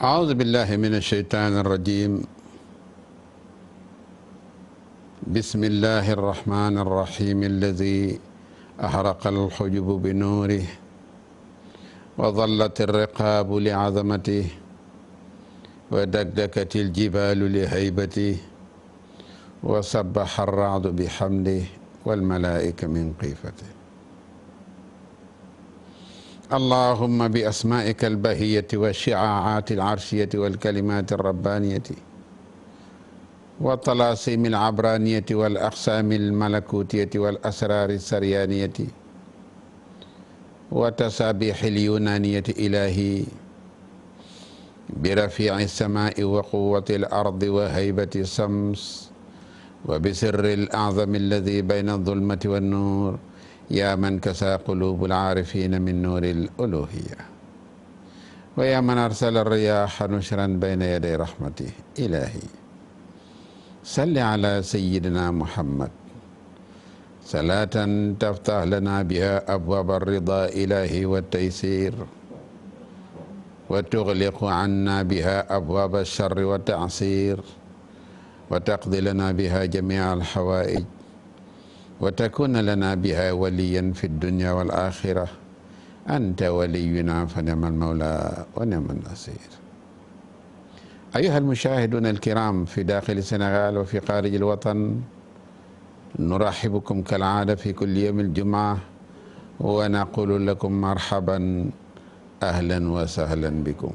أعوذ بالله من الشيطان الرجيم. بسم الله الرحمن الرحيم الذي أحرق الحجب بنوره وظلت الرقاب لعظمته ودكدكت الجبال لهيبته وسبح الرعد بحمده والملائكة من خيفته. اللهم بأسمائك البهية والشعاعات العرشية والكلمات الربانية والطلاسم العبرانية والأقسام الملكوتية والأسرار السريانية وتسابيح اليونانية إلهي برفيع السماء وقوة الأرض وهيبة الشمس وبسر الأعظم الذي بين الظلمة والنور يا من كسى قلوب العارفين من نور الألوهية ويا من أرسل الرياح نشرا بين يدي رحمته. إلهي صل على سيدنا محمد صلاة تفتح لنا بها أبواب الرضا إلهي والتيسير وتغلق عنا بها أبواب الشر والتعسير وتقضي لنا بها جميع الحوائج وتكون لنا بها وليا في الدنيا والآخرة. أنت ولينا فنعم المولى ونعم النصير. أيها المشاهدون الكرام في داخل السنغال وفي خارج الوطن، نرحبكم كالعادة في كل يوم الجمعة ونقول لكم مرحبا أهلا وسهلا بكم.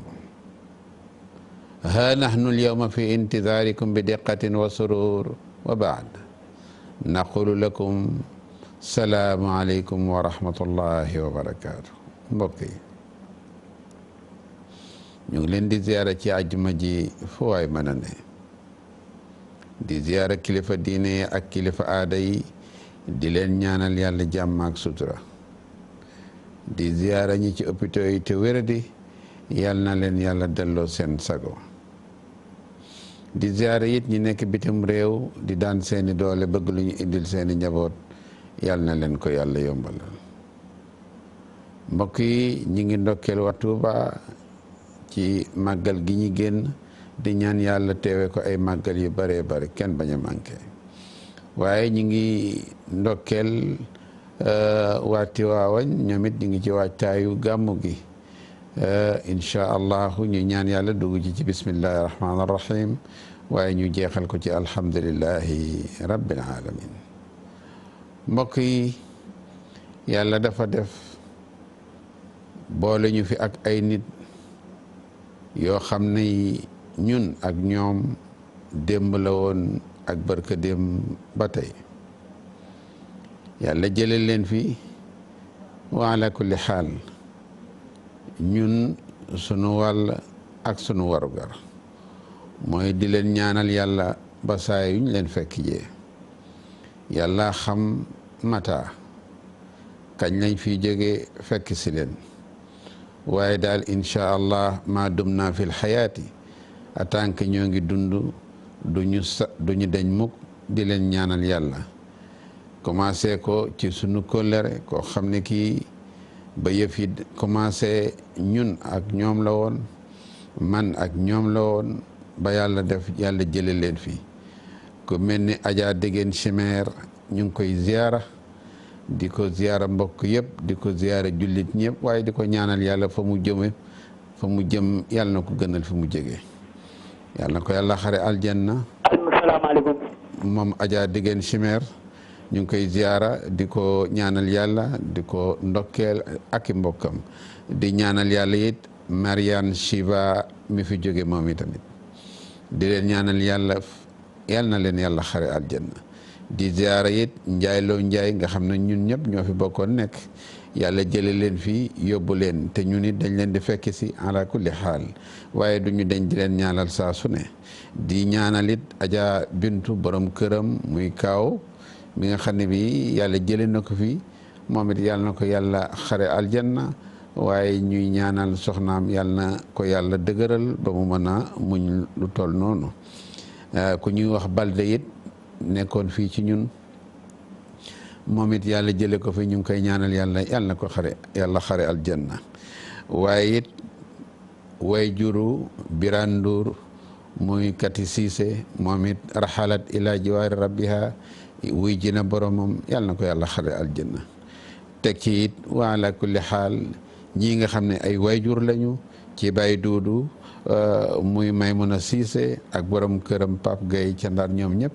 ها نحن اليوم في انتظاركم بدقة وسرور، وبعد naqulu lakum salaamu aleykum wa rahmatullahi wa barakaatu. mbokk yi ñu ngi leen di ziyaara ci àjjuma ji fu waay mën a ne, di ziyaara kilifa diine ak kilifa aada yi, di leen ñaanal yàlla jàmm ak sutura, di ziyaara ñi ci hôpitaux yi te wéradi, yal na leen yàlla delloo seen sago, di ziyaara it ñi nekk bitim réew di daan seeni doole bëgg lu ñu indil seeni njaboot, yal na leen ko yàlla yombalal. mbokk yi ñi ngi ndokkeel waa Tuuba ci màggal gi ñi génn, di ñaan yàlla teewe ko ay màggal yu bare bare kenn bañ a manqué. waaye ñi ngi ndokkeel waa Tiwaawañ, ñoom it ñi ngi ci waajtaayu gàmmu gi. incha allahu ñu ñaan yàlla dugg ci bismillahi rahmaani rahim, waaye ñu jeexal ko ci alhamdulillahi rabbil alamin. mbokk yi yàlla dafa def boole ñu fi ak ay nit yoo xam ne ñun ak ñoom démb la woon ak barka démb ba tey. yàlla jële leen fi wa ala kulli xaal ñun sunu wàll ak sunu warugar mooy di leen ñaanal yàlla ba saa yuñ leen fekk jee. yàlla xam mata kañ lañ fi jóge fekk si leen, waaye daal incha allah ma dum naa fil xayaati, en tant que ñoo ngi dund duñu deñ mukk di leen ñaanal yàlla. commencé ko ci sunu kóllëre koo xam ne kii ba yëf yi commencé ñun ak ñoom la woon, man ak ñoom la woon, ba yàlla def yàlla jële leen fi. ku mel ni Adja Dégène Chimère ñu ngi koy ziyaara, di ko ziyaara mbokk yëpp, di ko ziyaara jullit ñëpp, waaye di ko ñaanal yàlla fa mu jëm yàlla na ko gënal fi mu jógee. yàlla na ko yàlla xare aljanna. asalaamaaleykum. moom Adja Dégène Chimère ñu ngi koy ziyaara, di ko ñaanal yàlla, di ko ndokkeel ak i mbokkam, di ñaanal yàlla it Mariane Shiva mi fi jóge moom itamit, di leen ñaanal yàlla yal na leen yàlla xare aljanna. di ziyaara it Njaay Loo Njaay nga xam ne ñun ñëpp ñoo fi bokkoon nekk, yàlla jële leen fii yóbbu leen, te ñun it dañ leen di fekk si ala kulli xaal, waaye duñu dañ di leen ñaanal saa su ne. di ñaanal it Adja Bintu borom këram muy kaaw mi nga xam ne bi yàlla jële na ko fi, moom it yàlla na ko yàlla xare aljanna, waaye ñuy ñaanal soxnaam yàlla na ko yàlla dëgëral ba mu mën a muñ lu toll noonu. ku ñuy wax Balde it nekkoon fii ci ñun, moom it yàlla jële ko fi, ñu ngi koy ñaanal yàlla na ko xare aljanna. waaye it way juru Birane Ndour muy Kati Cissé moom it raxalat ila jiwaari rabbiha wuy jina boromam yàlla na ko yàlla xare aljanna teg ci it wa ala kulli xaal ñii nga xam ne ay wayjur lañu ci Baye Duudu muy Maymuna Cissé ak borom këram Pape Gueye ca Ndar ñoom ñëpp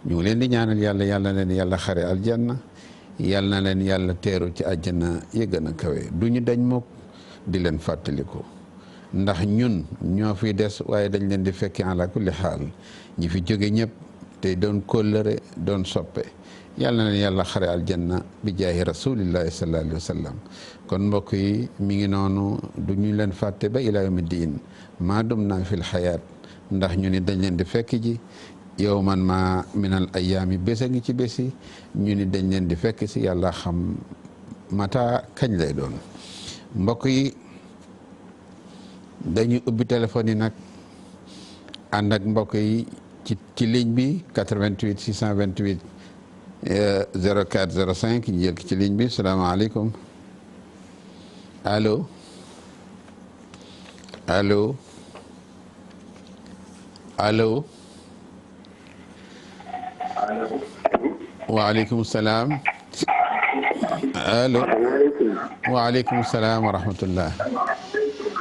ñu ngi leen di ñaanal yàlla yàlla na leen yàlla xare aljanna yàlla na leen yàlla teeru ci àjjana ya gën a kawe du ñu dañ mukk di leen fàttaliku ndax ñun ñoo fi des waaye dañ leen di fekki ala kulli xaal ñi fi jóge ñëpp te doon kóllëre doon soppe yàlla na leen yàlla xare aljanna bi jaahi rasulillahi sallallahu alayhi wa sallam kon mbokk yi mi ngi noonu du ñu leen fàtte ba ila yawmi diin maa dum naa fil xayaat ndax ñu ni dañ leen di fekk ji yow man ma minal ayaami bés a ngi ci bési ñu ni dañ leen di fekk si yàlla xam mata kañ lay doon mbokk yi dañuy ubbi téléphone yi nag ànd ak mbokk yi ci ligne bi 88 628 04 05 ñu jël ci ligne bi salaamaaleykum allo allo allo waaleykum salaam allo waaleykum salaam wa rahmatullah.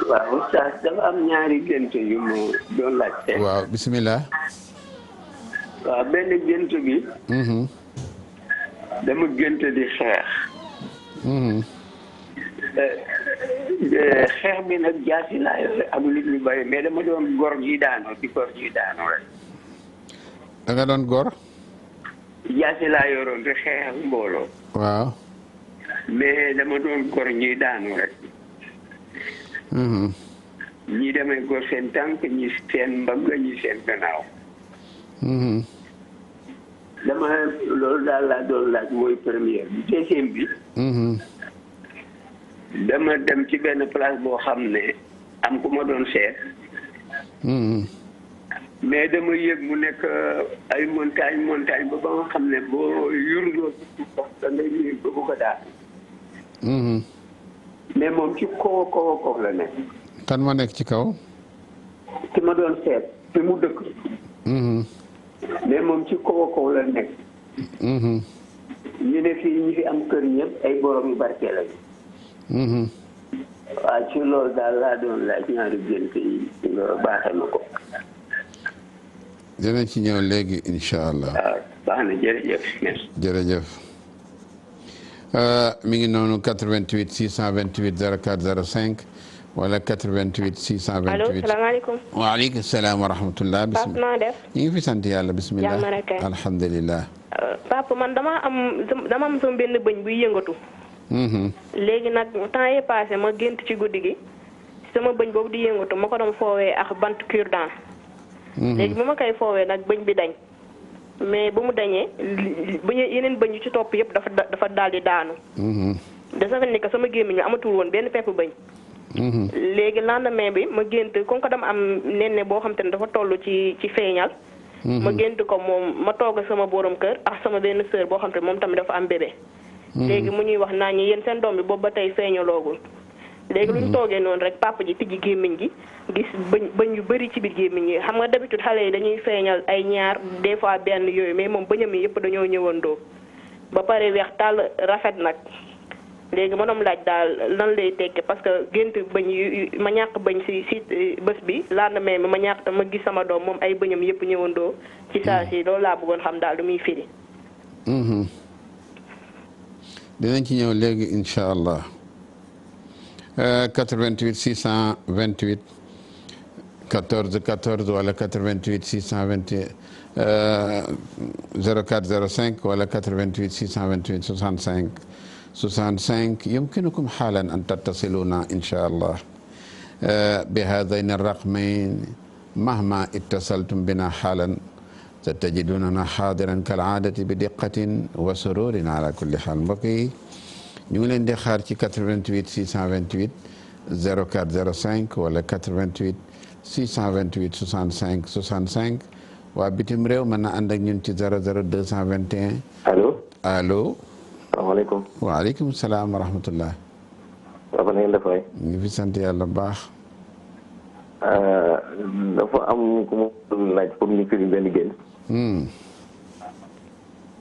waaw oustaz dafa am ñaari gént yu mu doon laajte. waaw bisimilah. waaw benn gént bi. dama gént di xeex. xeex bi nag jaasi laa yore ak nit ñu bari mais dama doon gor ji daanu di gor ji daanu rek. da nga doon gor. jaasi laa yoroon di xeex ak mbooloo. waaw. mais dama doon gor ñuy daanu rek. ñii damay gor seen tànk ñi seen mbagg ñi seen gannaaw. dama loolu daal laa doon laaj mooy première bi deuxième bi. dama dem ci benn place boo xam ne am ku ma doon seet. mais dama yëg mu nekk ay montagne ba nga xam ne boo yurloo ci sax da ngay yëg ba bu ko daal. mais moom ci kaw la nekk. kan ma nekk ci kaw. ki ma doon seet fi mu dëkk. mais moom ci kaw la nekk. ñu ne fii ñi fi am kër ñëpp ay borom yu barke lañu. waaw ci loolu daal laa doon laaj ñaari gént yi nga baaxee ma ko. dinañ ci ñëw léegi incha allah. waaw baax na jërëjëf merci. jërëjëf mi ngi noonu 88 628 04 05 wala 88 628. allo salaamaaleykum. waaleykum salaam wa rahmatullah. Pape naa def. ñu ngi fi sant yàlla bisimilah. jàmm rek kay. alhamdulilah. Pape man dama am sama benn bëñ buy yëngatu. léegi nag temps yii passé ma gént ci guddi gi sama bëñ boobu di yëngatu ma ko doon foowee ak bant cure-dent. léegi bi ma koy foowee nag bëñ bi dañ mais bu mu dañee yeneen bëñ yu ci topp yëpp dafa daal di daanu. de ça fait ni que sama gémmiñ mi amatul woon benn pepp bëñ. léegi lendemain bi ma gént comme que dama am nenne boo xam te ne dafa toll ci feeñal. ma gént ko moom ma toog sama borom kër ak sama benn sœur boo xam te moom tamit dafa am bébé. léegi mu ñuy wax naa ñi yéen seen doom bi boobu ba tey feeñaloogul. léegi lu ñu toogee noonu rek papa ji tijji gémmiñ gi gis bëñ yu bëri ci biir gémmiñ gi xam nga d'habitude xale yi dañuy feeñal ay ñaar des fois benn yooyu mais moom bëñam yi yëpp dañoo ñëwandoo ba pare weex tàll rafet nag. léegi ma doon laaj daal lan lay tekke parce que gént bëñ yu ma ñàkk bëñ si bés bi lendemain bi ma ñàkk ma gis sama doom moom ay bëñam yëpp ñëwandoo ci saa si loolu laa bëggoon xam daal du muy firi. dinañ ci ñëw léegi incha allah 88 628 14 14 wala 88 628 04 05 wala 88 628 65 65 يمكنكم حالا أن تتصلونا إن شاء الله بهذين الرقمين مهما اتصلتم بنا حالا ستجدوننا حاضرا كالعادة بدقة وسرور على كل حال mbokk yi ñu ngi leen di xaar ci 88 628 04 05 wala 88 628 65 65 waa bitim réew mën na ànd ak ñun ci 00 221. allo. allo. salaamaaleykum. waaleykum salaam wa rahmatullah. waaw na ngeen def waay. ñu ngi fi sant yàlla bu baax. dafa am ku ma laaj pour ñu firi benn gént.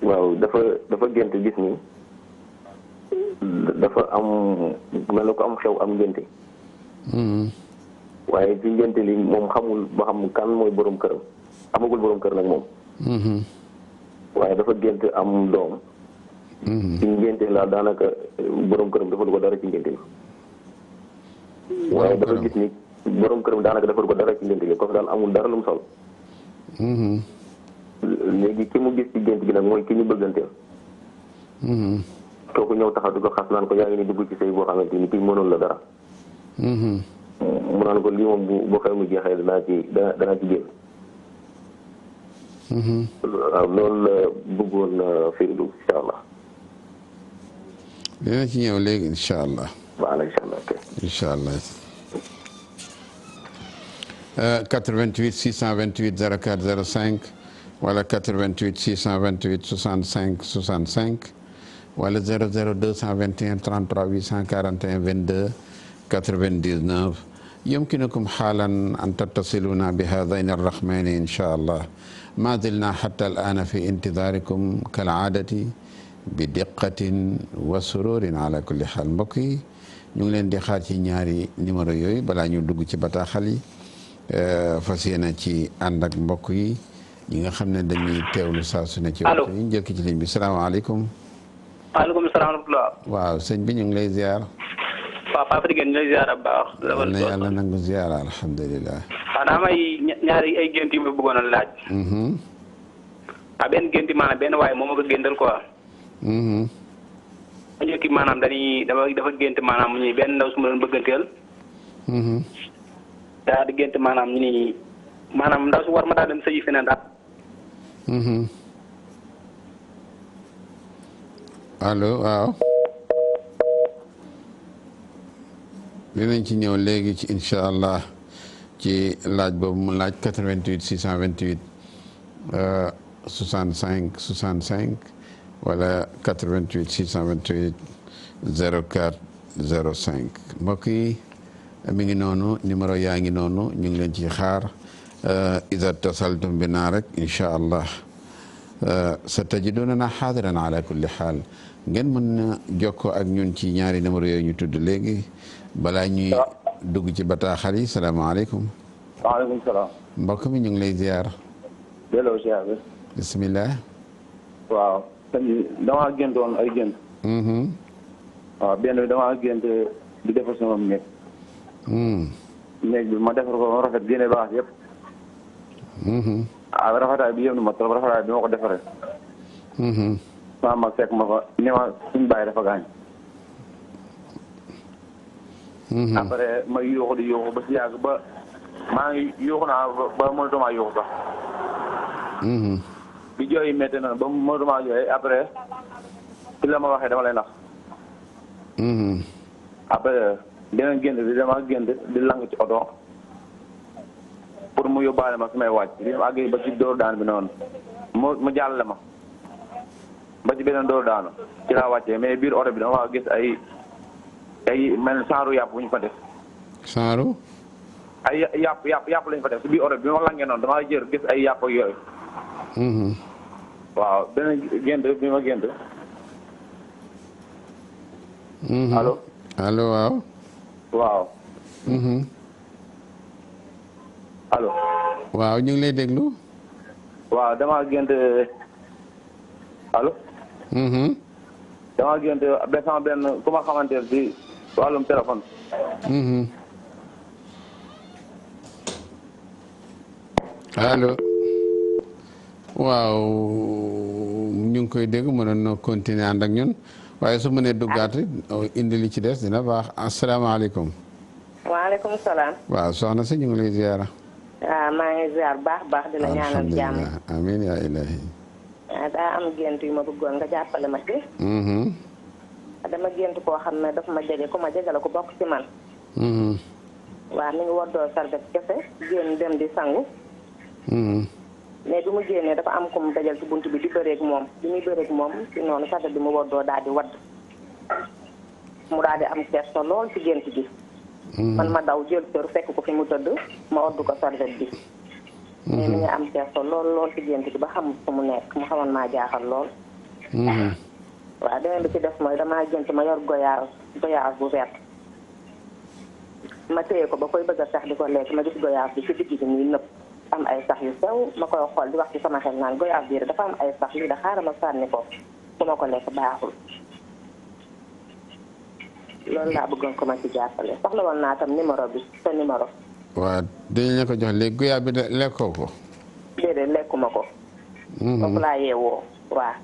waaw dafa gént gis ni dafa am mel na ko am xew am ngénte. waaye ci ngénte li moom xamul ba xam kan mooy borom këram amagul borom kër nag moom. waaye dafa gént am doom. ci ngénte la daanaka borom këram dafa du ko dara ci ngénte li. waaye dafa gis ni borom këram daanaka dafa du ko dara ci ngénte li kooku daal amul dara lu mu sol. léegi ki mu gis ci gént gi nag mooy ki ñu bëgganteel. kooku ñëw taxaw di ko xas naan ko yaa ngi ni dugg ci sëy boo xamante ni kii mënul la dara. mu naan ko lii moom bu xew mi jeexee danaa ci génn. waaw loolu la bëggoon firilu incha allah. dina ci ñëw léegi incha allah. waaw incha allah ok. incha allah. 88 628 04 05 wala 88 628 65 65 wala 00 221 33 841 22 99 يمكنكم حالا أن تتصلونا بهذين الرقمين إن شاء الله. ما زلنا حتى الآن في انتظاركم كالعادة بدقة وسرور على كل حال. mbokk yi ñu ngi leen di xaar ci ñaari numéro yooyu balaa ñu dugg ci bataaxal yi fas yéene ci ànd ak mbokk yi ñi nga xam ne dañuy teewlu saa su ne ci waxtu yi njëkk ci ligne bi salaamaaleykum. waaleykum salaam wa rahmatulah. waaw sëñ bi ñu ngi lay ziar. waaw Papa Afrique ñu lay ziar bu baax. na yàlla nangu ziar alhamdulilah. waaw daa may ñaari ay gént yu ma bëggoon a laaj. benn gént maanaam benn waaye moom ma ko géntal quoi. ma njëkk maanaam dafa gént maanaam mu ñuy benn ndaw su ma doon bëgganteel. daa di gént maanaam ñu ni maanaam ndaw su war ma daa dem sëyi feneen daal. allo waaw. dinañ ci ñëw léegi ci incha allah ci laaj boobu mu laaj 88 628 65 65 wala 88 628 04 05 mbokk yi mi ngi noonu numéro yaa ngi noonu ñu ngi leen ci xaar iza tasaltum bina rek incha allah satajidunana xaadiran ala kulli xaal ngeen mën na jokkoo ak ñun ci ñaari numéro yooyu ñu tudd léegi balaa ñuy dugg ci bataaxal yi salaamaaleykum. waaleykum salaam. mbokk mi ñu ngi lay ziar. delloo ziar bi. bisimilah. waaw. damaa géntoon ay gént. waaw benn bi damaa gént di defar sama néeg. néeg bi ma defar ko ba rafet génne baax yëpp. rafetaay bi yëpp na ma trop rafetaay bi ma ko defaree. sama mag fekk ma fa ne ma suñu bàyyi dafa gaañ. après ma yuuxu di yuuxu ba si yàgg ba maa ngi yuuxu naa ba mënatumaa yuuxu sax. bi jooy yi métti na ba mënatumaa jooy après ci la ma waxee dama lay nax. après dina gént di dama gént di lang ci oto pour mu yóbbaale ma su may wàcc bi ma àggee ba ci dóor daan bi noonu mu jàllale ma ba ci beneen dóor daanu ci laa wàccee mais biir oto bi dama gis ay mel saaru yàpp bu ñu fa def. saaru. ay yàpp lañu fa def si biir oto bi ma langee noonu damaa jër gis ay yàpp ak yooyu. waaw beneen gént bi ma gént. allo. allo waaw. waaw. allo. waaw ñu ngi lay déglu. waaw damaa gént allo. damaa gént sama benn ku ma xamante ne si wàllum téléphone. allo. waaw ñu ngi koy dégg mënoon na continuer ànd ak ñun waaye su mënee duggaat indi li ci des dina baax asalaamaaleykum. waaleykum salaam. waaw soxna si ñu ngi lay ziara. waaw maa ngi ziar baax di la ñaanal jàmm. amiin yaa ilahi. daa am gént yu ma bëggoon nga jàppale ma ci. dama gént koo xam ne daf ma jege ku ma jege la ku bokk ci man. waaw mi ngi woddoo sarbet kese génn dem di sangu. mais bi mu génnee dafa am ku mu dajal ci bunt bi di bëreeg moom bi muy bëreeg moom ci noonu sarbet bi mu woddoo daal di wadd mu daal di am kersa lool ci gént gi. man ma daw jël kër fekk ko fi mu tëdd ma oddu ko serviette bi. mais mi ngi am kersa lool ci gént bi ba xam fu mu nekk mu xamoon maa jaaxal lool. waaw beneen bi ci def mooy damaa gént ma yor goyaas bu vert. ma téye ko ba koy bëgg a sax di ko lekk ma gis goyaas bi ci digg bi muy nëpp am ay sax yu sew ma koy xool di wax ci sama xel naan goyaas bi dafa am ay sax lii da xaaral ma sànni ko bu ma ko lekk baaxul. loolu laa bëggoon ko ma ci jàppale soxla woon naa tam numéro bi sa numéro. waaw dañ la ko jox léegi goyaab bi de lekkoo ko. déedéet lekkuma ko. foofu laa yeewoo waaw.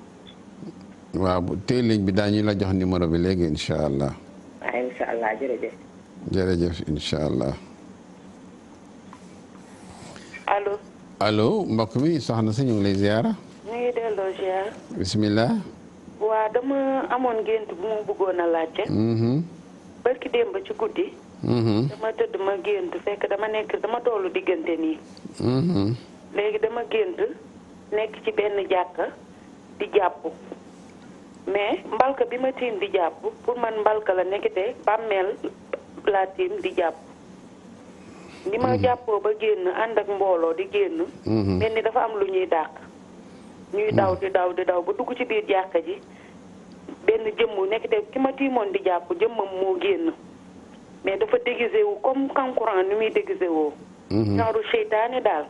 waaw bu tey ligne bi daañu la jox numéro bi léegi incha allah. waaw incha allah jërëjëf. jërëjëf incha allah. allo. allo mbokk mi soxna si ñu ngi lay ziara. ñu ngi delloo ziar. bisimilah. waa dama amoon gént bu mu bëggoon a laajte. barki démb ci guddi. dama tëdd ma gént fekk dama tollu diggante nii. léegi dama gént nekk ci benn jàkka di jàpp mais mbalka bi ma tiim di jàpp pour man mbalka la nekkite bàmmeel laa tiim di jàpp. ni ma jàppoo ba génn ànd ak mbooloo di génn. mel ni dafa am lu ñuy dàq. ñuy daw di daw ba dugg ci biir jàkka ji benn jëmm nekkite ki ma tiimoon di jàpp jëmmam moo génn. mais dafa déguisé wu comme kankurang ni muy déguisé woo. genre seytaane daal.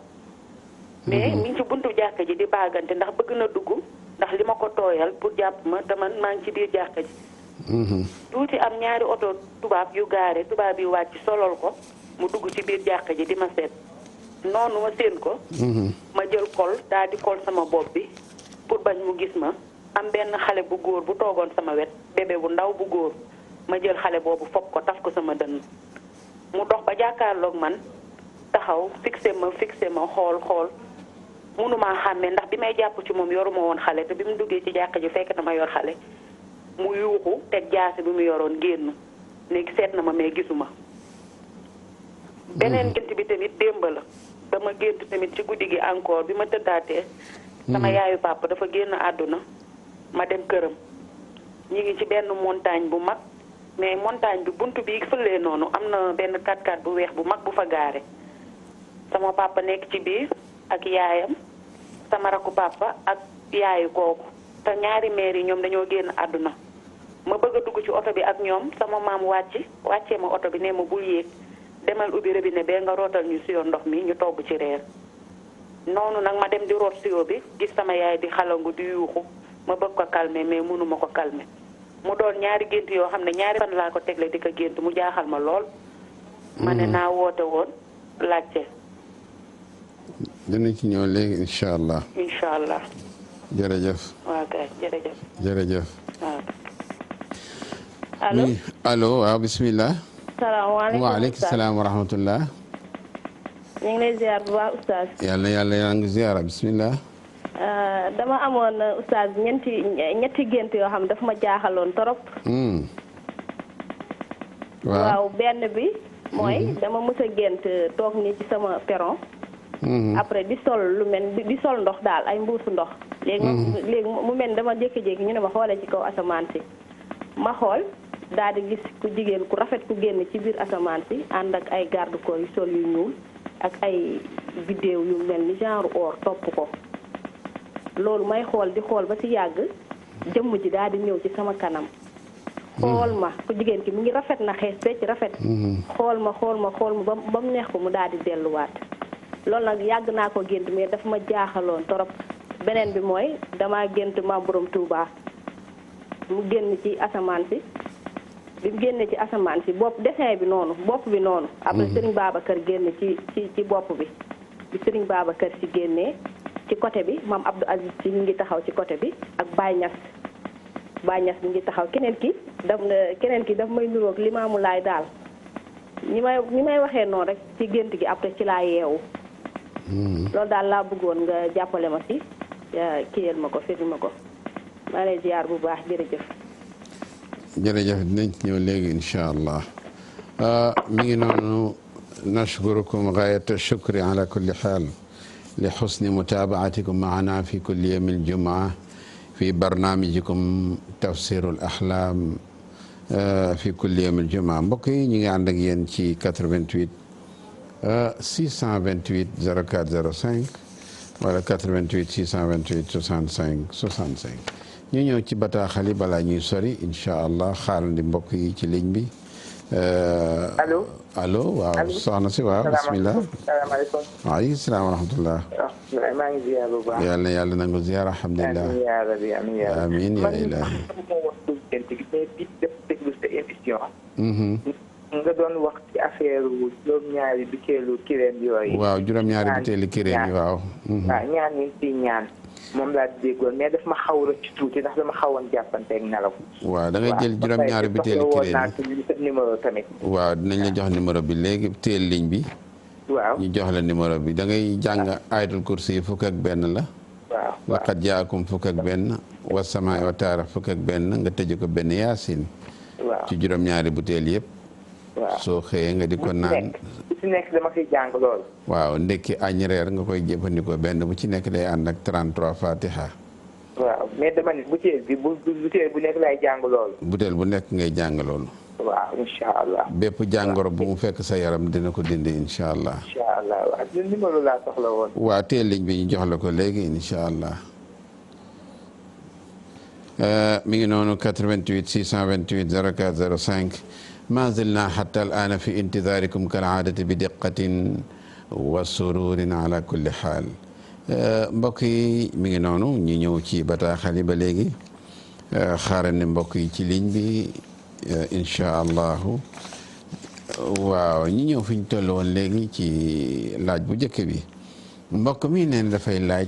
mais mi ngi ci buntu jàkka ji di baagante ndax bëgg na dugg ndax li ma ko tooyal pour jàpp ma te man maa ngi ci biir jàkka ji. tuuti am ñaari oto tubaab yu gaare tubaab yi wàcc solol ko mu dugg ci biir jàkka ji di ma seet. noonu ma séen ko. ma jël kol daal di kol sama bopp bi pour bañ mu gis ma am benn xale bu góor bu toogoon sama wet bébé bu ndaw bu góor. ma jël xale boobu fopp ko taf ko sama dënn mu dox ba jàkkaarloog man taxaw fixé ma xool mënumaa xàmmee ndax bi may jàpp ci moom yoruma woon xale te bi mu duggee ci jàkka ji fekk na ma yor xale mu yuuxu teg jaasi bi mu yoroon génn léegi seet na ma mais gisuma. beneen gént bi tamit démb la dama gént tamit ci guddi gi encore bi ma tëddaatee. sama yaayu papa dafa génn àdduna ma dem këram ñi ngi ci benn montagne bu mag. mais montagne bi buntu bi fëlee noonu am na benn 4x4 bu weex bu mag bu fa gaare sama papa nekk ci biir ak yaayam sama rakku papa ak yaayu kooku te ñaari maire yi ñoom dañoo génn àdduna ma bëgg a dugg ci oto bi ak ñoom sama maam wàccee ma oto bi ne ma bul yéeg demal ubbi robinet bee nga rootal ñu siyo ndox mi ñu togg ci reer noonu nag ma dem di root siyo bi gis sama yaay di xalangu di yuuxu ma bëgg ko calmer mais mënuma ko calmer mu doon ñaari gént yoo xam ne ñaari fan laa ko tegle di ko gént mu jaaxal ma lool. ma ne naa woote woon laajte. dinañ ci ñëw léegi incha allah. incha allah. jërëjëf. waaw kay jërëjëf. jërëjëf. waaw. allo allo waaw bisimilah. salaamaaleykum waaleykum salaam wa rahmatullah. ñu ngi lay ziar bu baax oustaz. yàlla yaa ngi ziara bisimilah. dama amoon oustaz ñetti gént yoo xam dafa ma jaaxaloon torop. waaw benn bi mooy dama mës a gént toog nii ci sama perron. après di sol lu mel di sol ndox daal ay mbuusu ndox. léegi mu mel dama jékki-jékki ñu ne ma xoolee ci kaw asamaan si. ma xool daal di gis ku jigéen ku rafet ku génn ci biir asamaan si ànd ak ay garde corps yu sol yu ñuul ak ay biddéew yu mel ni genre or topp ko. loolu may xool di xool ba ci yàgg jëmm ji daal di ñëw ci sama kanam xool ma ku jigéen ki mu ngi rafet na xees fecc rafet xool ma ba mu neex ko mu daal di delluwaat loolu nag yàgg naa ko gént mais dafa ma jaaxaloon torop beneen bi mooy damaa gént Maam Borom Touba mu génn ci asamaan si bi mu génnee ci asamaan si bopp dessin bi noonu bopp bi noonu après Serigne Babacar génn ci bopp bi Serigne Babacar si génnee ci côté bi maam Abdou Aziz si ñu ngi taxaw ci côté bi ak Baye Niass mi ngi taxaw keneen ki daf may nuroog Limaamu Laay daal ñi may waxee noonu rek ci gént gi après ci laa yeewu. loolu daal laa bëggoon nga jàppale ma si kiyal ma ko firi ma ko maa lay ziar bu baax jërëjëf. jërëjëf dinañ ci ñëw léegi incha allah mi ngi noonu nashkurukum gaayata shukri ala kulli xaal li xusni mutabaatikum maana fi kulli yawmi aljumaa fi barnaamijikum tafsiru alaxlaam fi kulli yawmil jumaa. mbokk yi ñu ngi ànd ak yéen ci 88 628 04 05 wala 88 628 65 65 ñu ñëw ci bataaxal yi balaa ñuy sori incha allah xaarandi mbokk yi ci ligne bi. allo waaw soxna si waaw bismillah. salaamaaleykum. waaleykum salaam wa rahmatullah. maa ngi ziar bu baax. yàlla na yàlla nangu ziar alhamdulilah. amiin yaa rabbi amiin yaa rabbi. amiin yaa ilaahi. nga doon wax ci affaire juróom-ñaari butéelu kireen yooyu. waaw juróom-ñaari butéelu kireen yi waaw. waaw ñaan yi ci ñaan. moom laa déggoon mais daf ma xaw a ci tuuti ndax dama xawoon jàppanteeg nelaw. waaw da ngay jël juróom-ñaari butéelu kireen yi numéro tamit. waaw dinañ la jox numéro bi léegi teel ligne bi. waaw ñu jox la numéro bi da ngay jàng ayatul kursi yi fukk ak benn la. waaw laqad jaakum fukk ak benn. wasamaa'i wa taarix fukk ak benn nga tëj ko benn yaasin. waaw ci juróom-ñaari butéel yëpp. waaw soo xëyee nga di ko naan. bu ci nekk dama koy jàng lool. waaw ndekki añ reer nga koy jëfandikoo benn bu ci nekk day ànd ak 33 fatiha. waaw mais dama ne butéel bi butéel bu nekk lay jàng lool. butéel bu nekk ngay jàng loolu. waaw incha allah. bépp jàngoro bu mu fekk sa yaram dina ko dindi incha allah. incha allah waaw numéro laa soxla woon. waa teel ligne bi ñu jox la ko léegi incha allah. mi ngi noonu 88 628 04 05 ma zilna hatta al ana fi intidarikum kal aadati bi diqqatin wa sururin ala kulli xaal. mbokk yi mi ngi noonu ñu ñëw ci bataaxal yi ba léegi xaaral ne mbokk yi ci ligne bi incha allahu. waaw ñi ñëw fi ñu toll woon léegi ci laaj bu njëkk bi mbokk mi nee na dafay laaj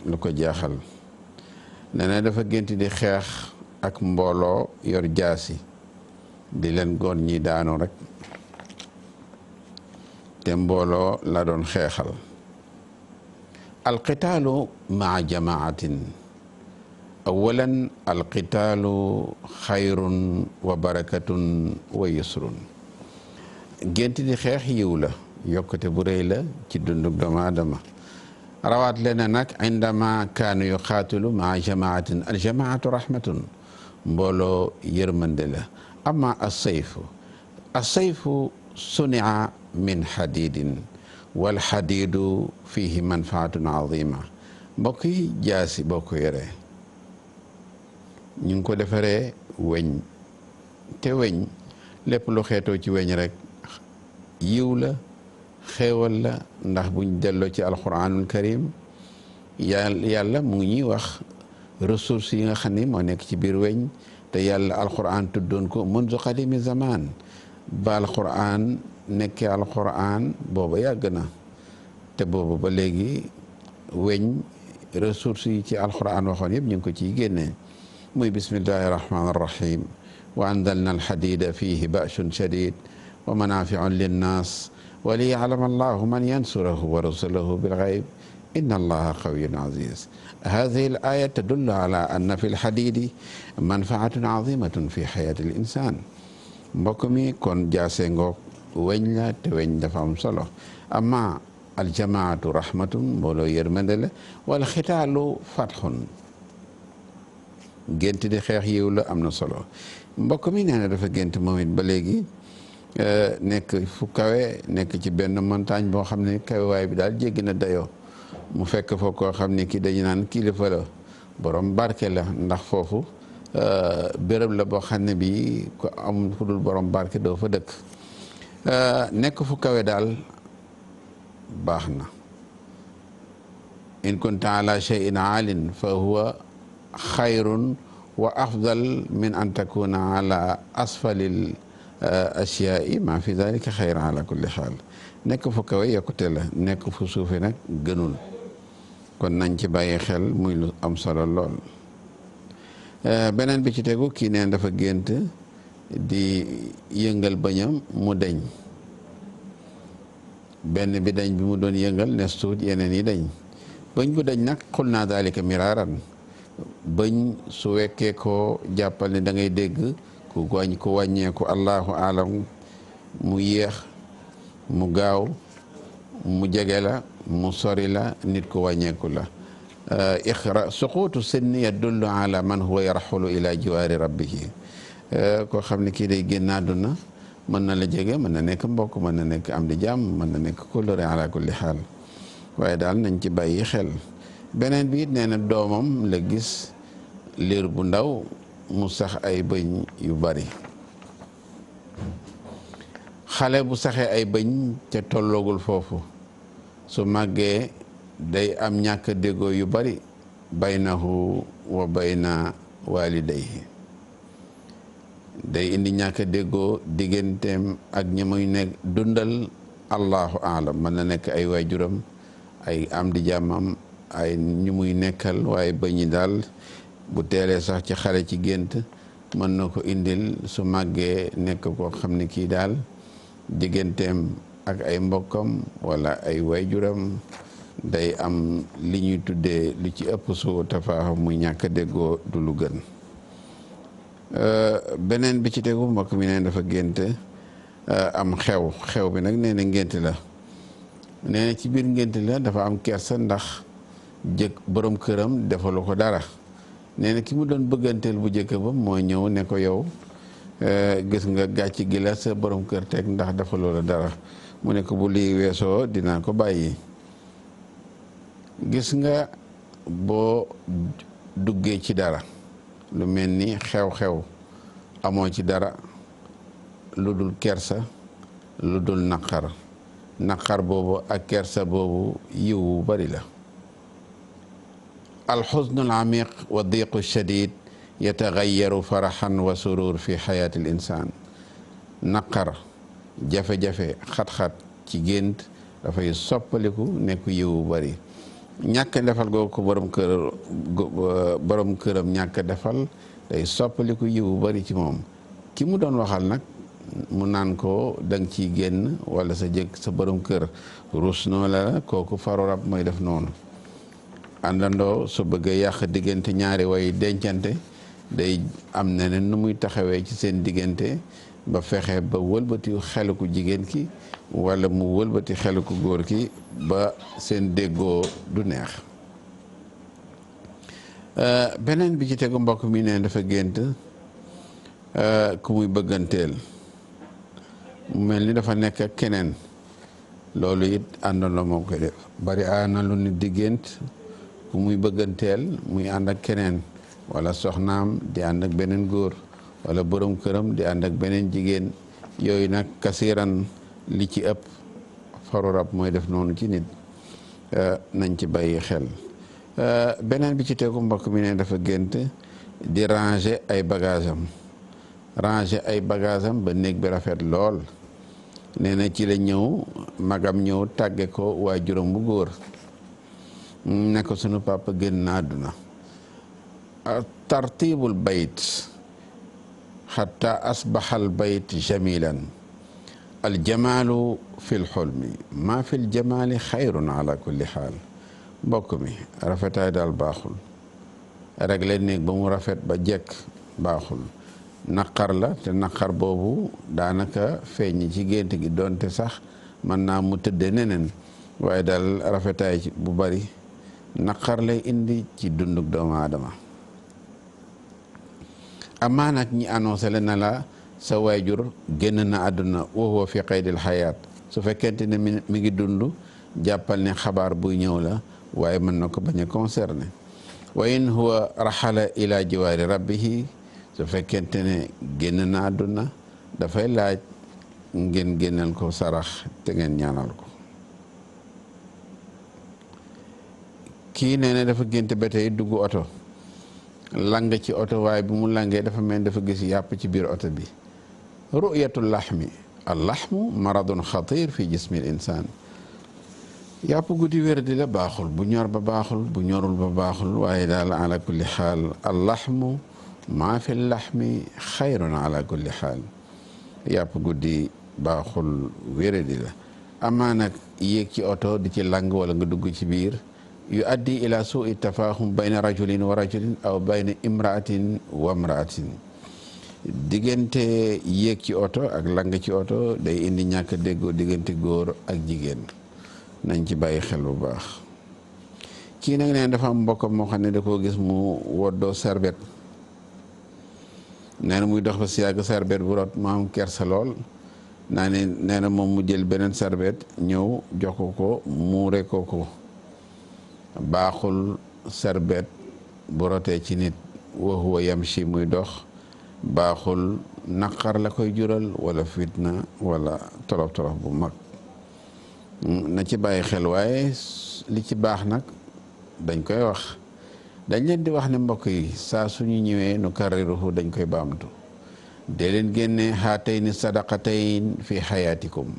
lu ko jaaxal. nee na dafa gént di xeex ak mbooloo yor jaasi di leen goon ñi daanu rek te mbooloo la doon xeexal. alqitaalu maa jamaatin awalan alqitaalu xayrun wa barakatun wa yusrun. gént di xeex yiw la yokkute bu rëy la ci dundug doomu aadama. rawaat lena nag indama kaanu yuqaatilu maa jamaatin aljamaatu rahmatun mbooloo yërmande la. amma assayfu sunia min xadidin wal xadidu fihi manfaatun azima. mbokk yi jaasi boo ko yoree ñu ngi ko defaree weñ te weñ lépp lu xeetoo ci weñ rek yiw la xéewal la ndax buñ delloo ci alquranul karim yàlla mu ngi ñuy wax ressources yi nga xam ni moo nekk ci biir weñ te yàlla alquran tuddoon ko munzu qadimi zaman ba alquran nekkee alquran booba yàgg na te booba ba léegi weñ ressources yi ci alquran waxoon yëpp ñu ngi ko ciy génnee muy bismillahi rahmani rahim wa anzalna alhadida fihi ba'sun shadid wa manafi'un linnas wa liya'lama allahu man yansurahu wa rusulahu bilghayb inna allaha qawiyyun aziz. هذه الآية تدل على أن في الحديد منفعة عظيمة في حياة الإنسان. mbokk mi kon jaase ngoog weñ la te weñ dafa am solo. amma aljamaatu rahmatun mbooloo yërmande la wal xitaalu fatxun gént di xeex yiw la am na solo. mbokk mi nee na dafa gént moom it ba léegi nekk fu kawe nekk ci benn montagne boo xam ne kawewaay bi daal jéggi na dayoo. mu fekk foo koo xam ne kii dañu naan kilifa la borom barke la ndax foofu béréb la boo xam ne bii ko am fu dul borom barke doo fa dëkk. nekk fu kawe daal baax na. in kunta ala shay'in aalin fa huwa xayrun wa afdal min an takuna ala asfalil ashyaa'i ma fi dalika xayran ala kulli xaal. nekk fu kawe yokkute la nekk fu suufe nag gënul. kon nañ ci bàyyi xel muy lu am solo lool. beneen bi ci tegu kii neen dafa gént di yëngal bañam mu deñ benn bi dañ bi mu doon yëngal nes tuut yeneen yi dañ bëñ bu dañ nag xul naa daalika miraaran bëñ su wekkee ko jàppal ne da ngay dégg ku wàññeeku allahu alam mu yéex mu gaaw mu jege la mu sori la nit ku wàññeeku la. suquutu sinni yadullu ala man huwa yarxulu ila jiwaari rabbihi koo xam ne kii day génn àdduna mën na la jege, mën na nekk mbokk, mën na nekk am di jàmm, mën na nekk kóllëre ala kulli xaal, waaye daal nañ ci bàyyi xel. beneen bi it nee na doomam la gis liir bu ndaw mu sax ay bëñ yu bari. xale bu saxee ay bëñ ca tolloogul foofu su màggee day am ñàkk déggoo yu bari baynahu wa bayna walidayhi, day indi ñàkk déggoo digganteem ak ñi muy nekk dundal. allahu alam, mën na nekk ay waajuram, ay am di jàmmam, ay ñu muy nekkal, waaye bëñi daal bu teelee sax ci xale ci gént mën na ko indil su màggee nekk koo xam ne kii daal digganteem ak ay mbokkam wala ay waajuram day am li ñuy tuddee lu ci ëpp su tafaaxum muy ñàkk déggoo du lu gën. beneen bi ci tegu mbokk mi ne dafa gént am xew bi nag nee na ngént la, nee na ci biir ngént la dafa am kersa ndax borom këram defalu ko dara. nee na ki mu doon bëgganteel bu jëkk ba moo ñëw ne ko yow gis nga gàcc gi la sa borom kër teg ndax defaloo la dara. mu ne ko bu lii weesoo dinaa ko bàyyi. gis nga boo duggee ci dara lu mel ni xew-xew amoo ci dara lu dul kersa, lu dul naqar boobu ak kersa boobu yiw wu bari la. alxusnu alamiq wa diqu shadid yataxayaru faraxan wa surur fi xayaati l insaan. naqar, jafe-jafe, xat-xat ci gént dafay soppaliku nekk yiw wu bari. ñàkk defal googu ko borom këram ñàkk defal day soppaliku yiw wu bari ci moom. ki mu doon waxal nag mu naan ko danga ciy génn wala sa borom kër rus noo la, kooku faru rab mooy def noonu. àndandoo su bëggee yàq diggante ñaari way dencante day am neneen nu muy taxawee ci seen diggante ba fexe ba wëlbati xelu ku jigéen ki wala mu wëlbati xelu ku góor ki ba seen déggoo du neex. beneen bi ci tegu mbokk mi ne dafa gént ku muy bëgganteel mu mel ni dafa nekk ak keneen. loolu it àndandoo moo koy def. bari na lu nit di gént ku muy bëgganteel muy ànd ak keneen, wala soxnaam di ànd ak beneen góor, wala borom këram di ànd ak beneen jigéen. yooyu nag kasiran li ci ëpp faru rab mooy def noonu ci nit. nañ ci bàyyi xel. beneen bi ci tegu mbokk mi ne dafa gént di ranger ay bagaasam ba néeg bi rafet lool. nee na ci la ñëw magam ñëw tàgge ko waajuram bu góor ne ko sunu papa génn na àdduna. tartibul bayt xatta asbaxal bayt jamilan aljamaalu fi lxulmi maa fi ljamaali xayrun ala kulli xaal. mbokk mi rafetaay daal baaxul, rek leen néeg ba mu rafet ba jekk baaxul. naqar la te naqar boobu daanaka feeñ ci gént gi doonte sax mën naa mu tëdde neneen, waaye daal rafetaay bu bari naqar lay indi ci dunduk doomu aadama. amaa nag ñi annoncé la na la sa waajur génn na àdduna wa huwa fi qaydil xayaat, su fekkente ne mi ngi dund jàppal ne xabaar buy ñëw la, waaye mën na ko bañ a concerné. wa in huwa raxala ila jiwaari rabbihi, su fekkente ne génn na àdduna dafay laaj ngeen génnal ko sarax te ngeen ñaanal ko. kii nee na dafa gént ba tey dugg oto, lang ci oto, waaye bi mu langee dafa mel dafa gis yàpp ci biir oto bi. ru'yatul laxmi, al laxmu maradun xatir fi jismi l insaan. yàpp guddi wér di la baaxul, bu ñor ba baaxul, bu ñorul ba baaxul, waaye daal ala kulli xaal al laxmu maa fi laxmi xayrun ala kulli xaal. yàpp guddi baaxul, wér di la. amaa nag yéeg ci oto di ci lang wala nga dugg ci biir yu addi ila suui tafahum bayna rajulin wa rajulin aw bayna imraatin wa imraatin. diggante yéeg ci oto ak lang ci oto day indi ñàkk déggoo diggante góor ak jigéen. nañ ci bàyyi xel bu baax. kii nag nee dafa am mbokkam moo xam ne da koo gis mu woddoo serviette nee na muy dox ba si yàgg sarbet bu rot mu am kersa lool naa ne nee na moom mu jël beneen sarbet ñëw jox ko muure ko baaxul sarbet bu rotee ci nit wa huwa yamshi muy dox baaxul, naqar la koy jural wala fitna wala tolof tolof bu mag. na ci bàyyi xel waaye li ci baax nag dañ koy wax, dañ leen di wax ne mbokk yi saa suñu ñëwee nu karriruhu dañ koy baamtu. dee leen génne haatayni sadaqatayn fi xayaatikum,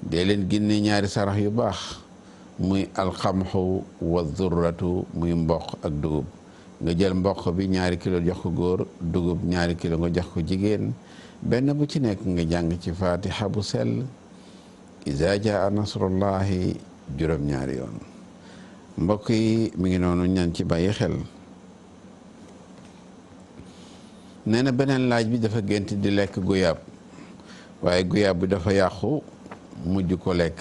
dee leen génne ñaari sarax yu baax muy alxamxu wa durratu muy mboq ak dugub. nga jël mboq bi 2 kilo jox ko góor, dugub 2 kilo nga jox ko jigéen, benn bu ci nekk nga jàng ci fatiha bu sell iza jaa nasrullahi juróom-ñaari yoon. mbokk yi mi ngi noonu ñaan ci bàyyi xel. nee na beneen laaj bi dafa gént di lekk guyaab, waaye guyaab bi dafa yàqu mujj ko lekk.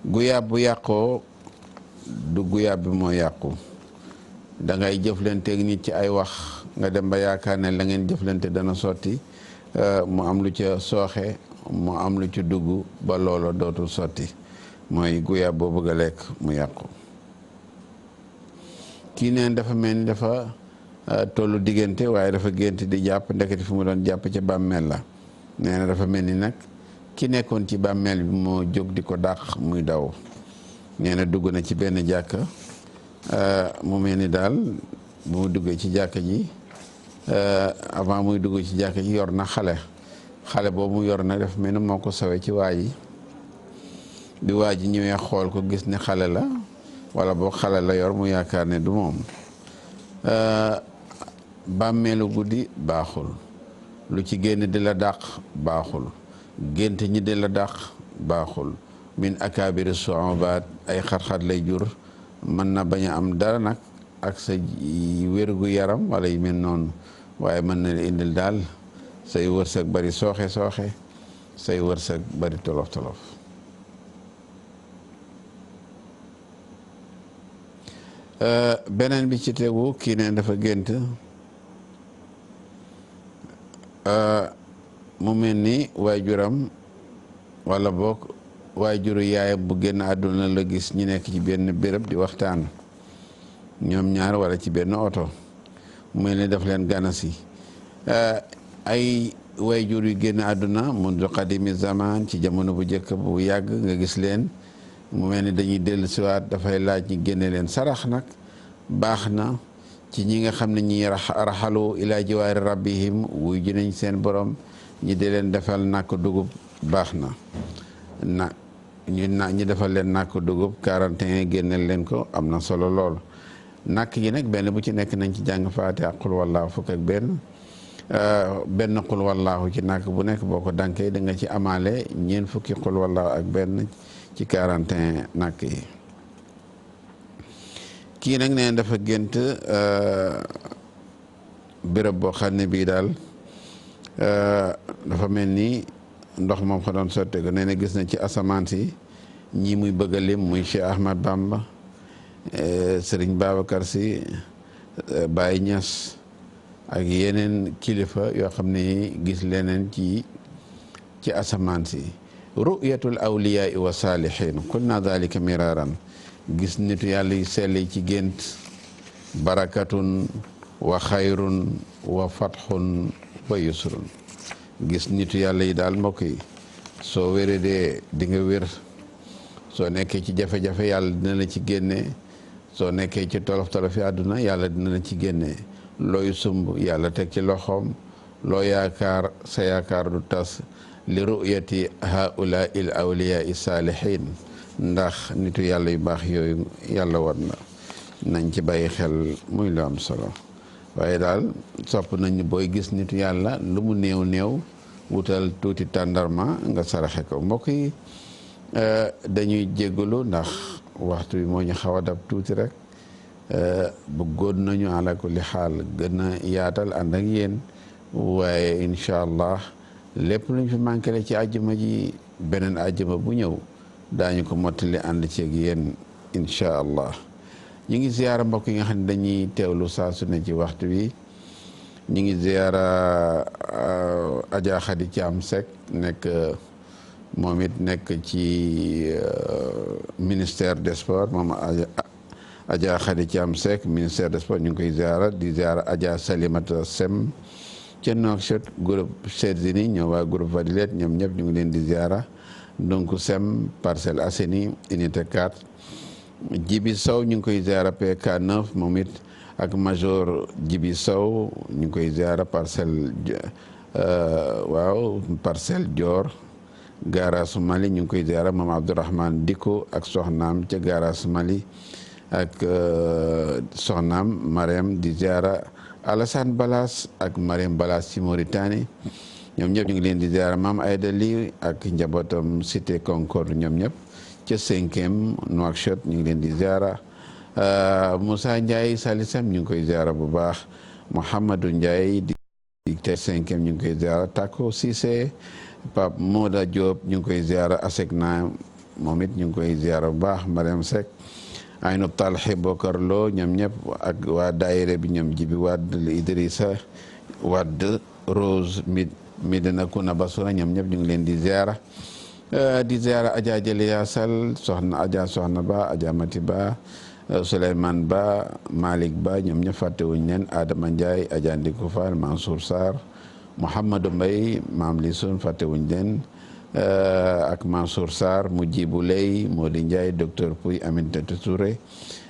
guyaab bu yàqoo du guyaab bi moo yàqu, da ngay jëflanteeg nit ci ay wax nga dem ba yaakaar ne la ngeen jëflante dana sotti, mu am lu ca sooxe, mu am lu ci dugg ba loola dootul sotti, mooy guyaab boo bëgg a lekk mu yàqu. kii neen dafa mel ni dafa tollu diggante waaye dafa gént di jàpp, ndekete fi mu doon jàpp ca bàmmeel la. nee na dafa mel ni nag ki nekkoon ci bàmmeel bi moo jóg di ko dàq muy daw. nee na dugg na ci benn jàkka, mu mel ni daal bu mu duggee ci jàkka ji, avant muy dugg ci jàkka ji yor na xale boobu mu yor na def mel ni moo ko sawee ci waa ji. bi waa ji ñëwee xool ko gis ne xale la, wala boo xale la yor mu yaakaar ne du moom. bàmmeelu guddi baaxul, lu ci génn di la dàq baaxul, gént ñi di la dàq baaxul. min akaabiri su'ubaat, ay xat-xat lay jur, mën na bañ a am dara nag ak sa wérgu yaram wala yu mel noonu, waaye mën na indil daal say wërsëg bari sooxe say wërsëg bari tolof tolof. beneen bi ci tegu kii ne dafa gént mu mel ni waajuram wala boog waajuru yaayam bu génn àdduna la gis ñu nekk ci benn béréb di waxtaan ñoom ñaar wala ci benn oto, mu mel ni daf leen ganasi. ay waajur yu génn àdduna mundu qadimi zaman, ci jamono bu njëkk bu yàgg nga gis leen mu mel ni dañuy dellu siwaat, dafay laaj ñi génne leen sarax. nag baax na ci ñi nga xam ne ñi raxalu ila jiwaari rabbihim, wuy ji nañ seen borom, ñi di leen defal nàkk dugub baax na ñu defal leen nàkk dugub 41 génneel leen ko, am na solo lool. nàkk yi nag benn bu ci nekk nañ ci jàng faatiha qul wallaahu fukk ak benn qul wallaahu ci nàkk bu nekk boo ko dankee da nga ci amaale 4 fukki qul wallaahu ak benn ci 41 nàkk yi. kii nag nee dafa gént béréb boo xam ne bii daal dafa mel ni ndox moom ko doon sotte ko. nee na gis na ci asamaan si ñii muy bëgg a lim muy Cheikh Ahmad Bamba, Serigne Babacar Sy, Baye Niass ak yeneen kilifa yoo xam ne gis leneen ci asamaan si. ru'yatul awliyaa wa saalihiin qulna dhalika miraran, gis nitu yàlla yu sell ci gént barakatun wa xayrun wa fatxun wa yusrun. gis nitu yàlla yi daal mbokk yi soo wéree dee di nga wér, soo nekkee ci jafe-jafe yàlla dina la ci génne, soo nekkee ci tolof-tolof yi àdduna yàlla dina la ci génne. looy sumb yàlla teg ci loxoom, loo yaakaar sa yaakaar du tas. li ru'yati haula il awliya i saalihin, ndax nitu yàlla yu baax yooyu yàlla war na nañ ci bàyyi xel, muy lu am solo. waaye daal sopp nañ booy gis nitu yàlla lu mu néew néew wutal tuuti tàndarma nga saraxe ko. mbokk yi dañuy jéggalu ndax waxtu bi moo ñu xaw a dab tuuti rek. bëggoon nañu ala kulli xaal gën a yaatal ànd ak yéen, waaye incha allah lépp luñ fi manqué ci àjjuma ji beneen àjjuma bu ñëw daañu ko mottali ànd ceeg yéen incha allah. ñu ngi ziyaara mbokk yi nga xam ne dañuy teewlu saa su ne ci waxtu wi, ñu ngi ziara Adja Khady Thiam Seck nekk moom it nekk ci ministère des sports moom Adja Khady Thiam Seck ministère des sports ñu ngi koy ziara di ziara Adja Salimata Sem ca Nouakchott groupe Sedzini ñoo waa groupe Fadilet ñoom ñëpp ñu ngi leen di ziara donc Sem Parcelles Assainies unité 4 Jibi Sow ñu ngi koy ziara PK 9 moom it ak major Jibi Sow ñu ngi koy ziara parcelle parcelle Dior garage Mali ñu ngi koy ziara moom Abdourahmane Diko ak soxnaam ca garage Mali ak soxnaam Marème di ziara Alassane Balas ak Marème Balas ci Mauritanie ñoom ñëpp ñu ngi leen di ziara maam Aïda Ly ak njabootam cité Concorde ñoom ñëpp ca 5e Nouakchott ñu ngi leen di ziara Moussa Ndiaye Salisam ñu ngi koy ziara bu baax Mouhamadou Ndiaye di te 5e ñu ngi koy ziara Tako Cissé Pape Moda Diop ñu ngi koy ziara Asegna moom it ñu ngi koy ziara bu baax Mariam Seck Aynou Talhi Bokar Lo ñoom ñëpp ak waa daayira bi ñoom Jibi Wade Idrissa Wade Rose Midina Kuna Basura ñoom ñëpp ñu ngi leen di ziara Adja Jëliya Sall soxna Ba Adja Mati Ba Souleymane Ba Malick Ba ñoom ñëpp fàttewuñ leen Adama Ndiaye Adja Ndikou Fall Mansour Sarr Mouhamadou Mbaye Maam Lisoun fàttewuñ leen ak Mansour Sarr Mujibou Lay Modi Ndiaye docteur Pouy Aminata Touré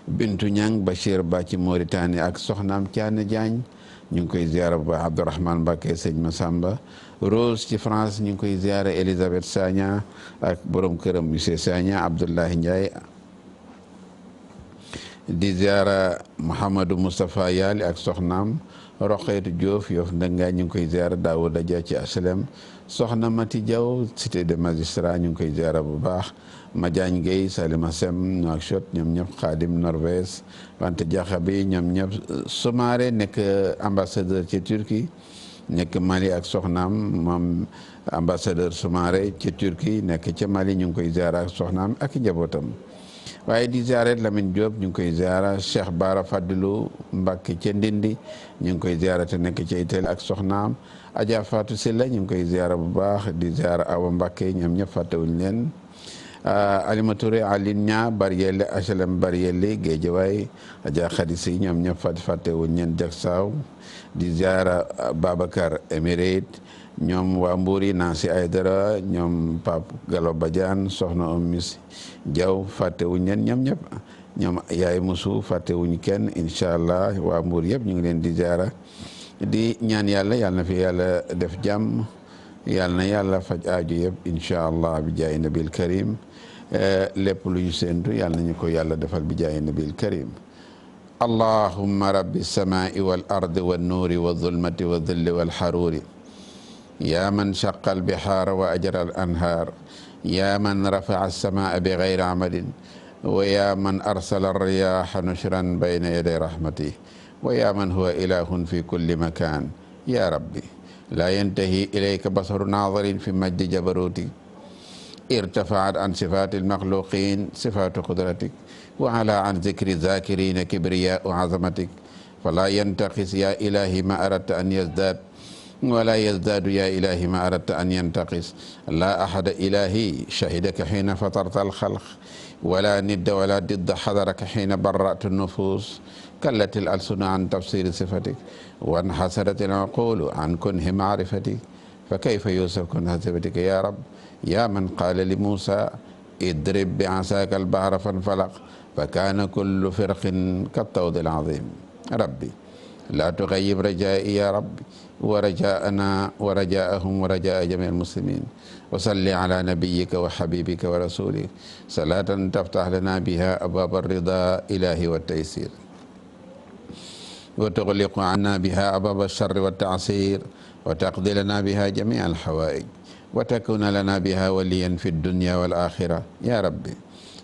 Bintu Ñang Bachir Ba ci Mauritanie ak soxnaam Thiane Diagne ñu ngi koy ziara bu baax Abdourahmane Mbacké sëñ Massamba Rose ci France ñu ngi koy ziara Elisabeth Sagna ak borom këram monsieur Sagna Abdoulahi Ndiaye di ziara Mouhamadou Moustapha Yali ak soxnaam Roqeetu Diouf Yoff Ndanga ñu ngi koy ziara Daouda Dia ci HLM soxna Mati Diaw cité de magistrat ñu ngi koy ziara bu baax Madiagne Gueye Salima Sem Nouakchott ñoom ñëpp Khadim Norvège wante jaxabi ñoom ñëpp Soumaré nekk ambassadeur ci Turquie nekk Mali ak soxnaam moom ambassadeur Soumaré ci Turquie nekk ca Mali ñu ngi koy ziara ak soxnaam ak njabootam waaye di ziare Lamine Diop ñu ngi koy ziara Cheikh Bara Fadilou Mbacké ca Ndindi ñu ngi koy ziara te nekk ca Italie ak soxnaam Adja Fatou Silla ñu ngi koy ziara bu baax di ziara Awa Mbacké ñoom ñëpp fàttewuñ leen Alima Touré Aline Nia Barielle HLM Barielle Guédiawaye Adja Khady Sy ñoom ñëpp fàttewuñ leen jak saaw di ziara Babacar Émirate ñoom waa Mbouri Nancy Aydara ñoom Pape Gallo Badiane soxna Miss Diaw fàttewuñ leen ñoom ñëpp ñoom yaay musu fàttewuñ kenn incha allah waa Mbour yëpp ñu ngi leen di ziara di ñaan yàlla na fi yàlla def jàmm yàlla na yàlla faj aaju yëpp incha allah bi jaay nabil karim lépp lu ñu séentu yàlla nañu ko yàlla defal bi jaay nabil karim allahumma rabbi samai wal ardi wan nuuri wa zulmati wa dhilli wal haruri ya man shaqa al bihara wa ajra al anhar ya man rafa'a as-samaa bi ghayri amadin wa ya man arsala ar-riyaha nushran bayna yaday rahmatihi wa ya man huwa ilahun fi kulli makan ya rabbi la yantahi ilayka basaru nazirin fi majdi jabarutik irtafa'at an sifati al-makhluqin sifatu qudratik wa ala an dhikri dhakirina kibriya'u azamatik fala yantaqis ya ilahi ma aradta an yazdad ولا يزداد يا إلهي ما أردت أن ينتقص لا أحد إلهي شهدك حين فطرت الخلق ولا ند ولا ضد حضرك حين برأت النفوس كلت الألسن عن تفسير صفتك وانحسرت العقول عن كنه معرفتك فكيف يوصف كنه صفتك يا رب يا من قال لموسى اضرب بعصاك البحر فانفلق فكان كل فرق كالطود العظيم ربي لا تغيب رجائي يا رب ورجاءنا ورجاءهم ورجاء جميع المسلمين وصل على نبيك وحبيبك ورسولك صلاة تفتح لنا بها أبواب الرضا إلهي والتيسير وتغلق عنا بها أبواب الشر والتعسير وتقضي لنا بها جميع الحوائج وتكون لنا بها وليا في الدنيا والآخرة يا ربي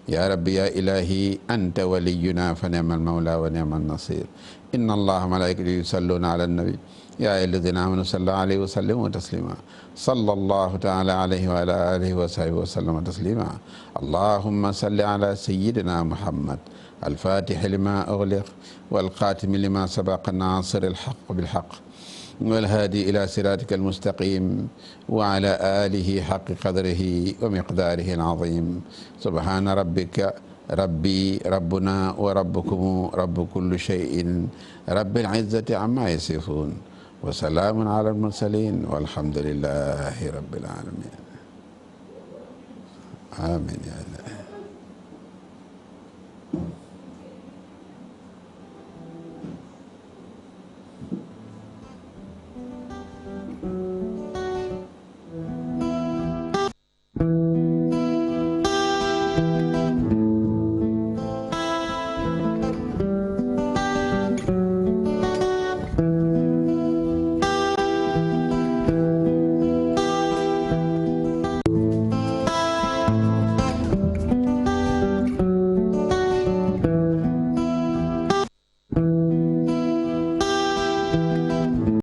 يا ربي يا إلهي أنت ولينا فنعم المولى ونعم النصير إن الله وملائكته يصلون على النبي يا أيها الذين آمنوا صلوا عليه وسلموا تسليما صلى الله تعالى عليه وعلى آله وصحبه وسلم تسليما اللهم صل على سيدنا محمد الفاتح لما أغلق والخاتم لما سبق الناصر الحق بالحق والهادي إلى صراطك المستقيم وعلى آله حق قدره ومقداره العظيم سبحان ربك ربنا وربكم رب كل شيء رب العزة عما يصفون وسلام على المرسلين والحمد لله رب العالمين آمين يا الله.